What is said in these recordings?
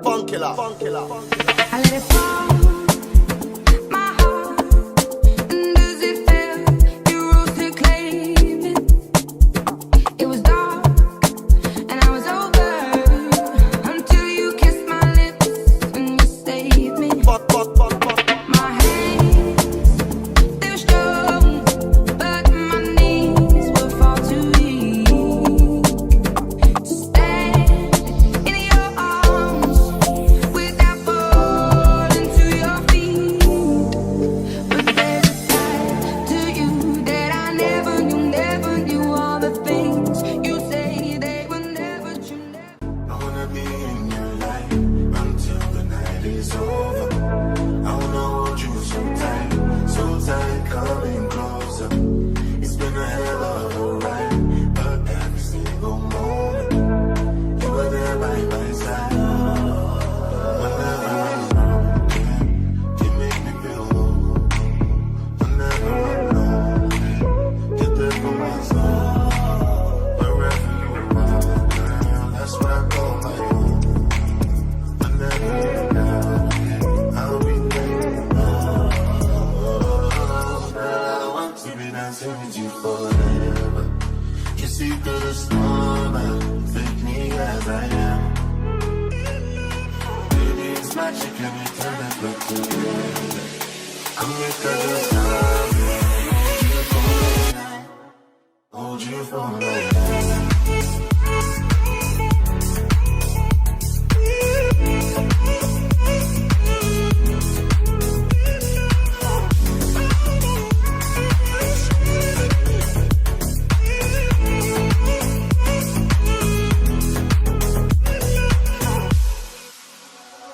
Funkilla. I let it fall, my heart. And does it feel you rose to claim it? It was dark and I was over until you kissed my lips and you saved me. My hands, they were strong, but my knees were far too weak to stand in your arms without falling to your feet. But there's a side to you that I never knew all the things you say they were never true. I wanna be in your life until the night is over. I wanna hold you so tight, coming closer. It's been a hell of a ride, but every single moment you were there by my side. Whenever I'm wrong, you make me feel low. Whenever I'm alone, you're there for my soul. Wherever you are, girl, that's where I call my own. Whenever you're down, I'll be there. Girl, I want to be dancing with you forever. You see through the storm and take me as I am. Baby, it's magic and we turn that look to real. Come here, cause hold you for life.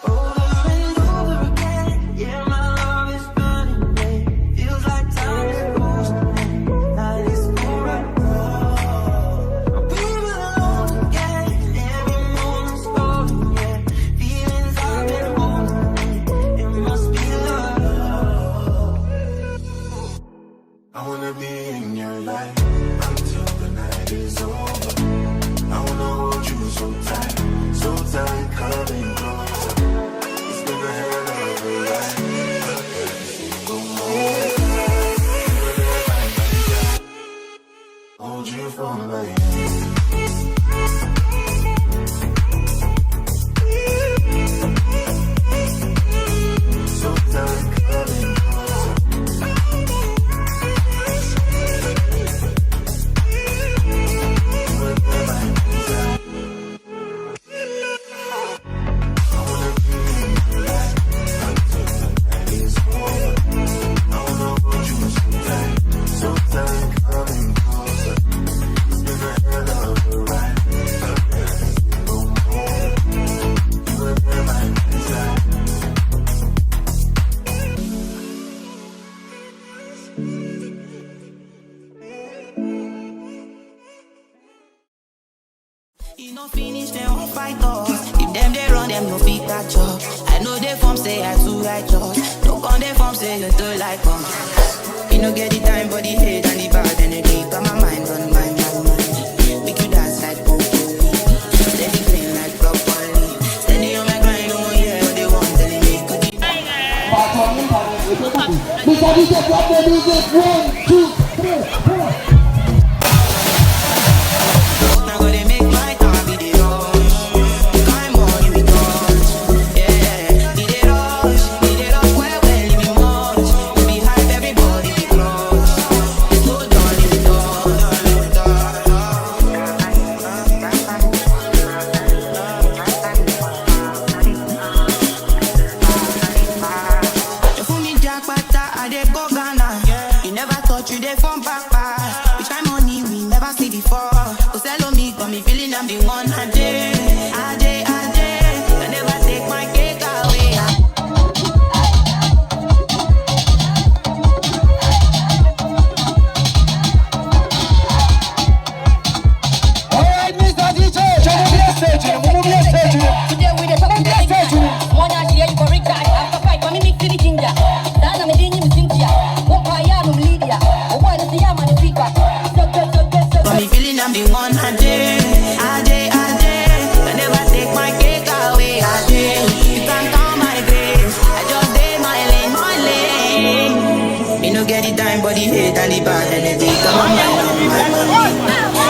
Over and over again, yeah, my love is burning, babe. Feels like time is frozen, night is over. I'm feeling alone again, every moment's stolen, yeah. Feelings I've been holding, it must be love. I wanna be in your life until the night is over. I wanna hold you so tight, coming closer. It's been a hell of a ride, but every single moment you were there by my side. Hold you for life. So tight, coming closer. You were there by my side. I wanna be in your life until the night is over. I wanna hold you so tight, coming closer. It's been a hell of a ride, but every single moment you were there by my side. You no finish, they won't fight us. If them they run, them no fit catch up. I know they form say I too righteous. No con they form say you too like us. You no get the time for the hate and the bad energy. Got my mind on my mind. Make you dance like broccoli. Steady clean like broccoli. Steady on my grind, no one hear what they want. Telling me could be. Now go they make my time be the rush. Kind money we touch. Yeah, need it rush well, leave me much. We hype everybody be close. So done, leave it done. You fool me jackpata, I dey go Ghana. You never thought you dey from Papa. Which kind money we never see before. Cause hello me, got me feeling I'm the one. I never take my cake away. Alright, Mr. DJ, move your stage. Today we dey talk to the ginger. One night here you go recharge. After fight, for me mix with the ginger. Dana me dini me Cynthia. Walk the bad energy. Come on, my money.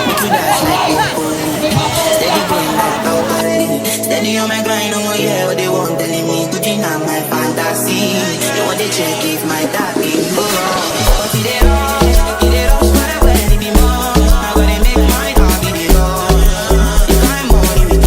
Make you dance like broccoli. Steady going like broccoli. Steady on my grind, oh yeah, what they want telling me. Good enough, my fantasy. They want to check if my tap is go wrong.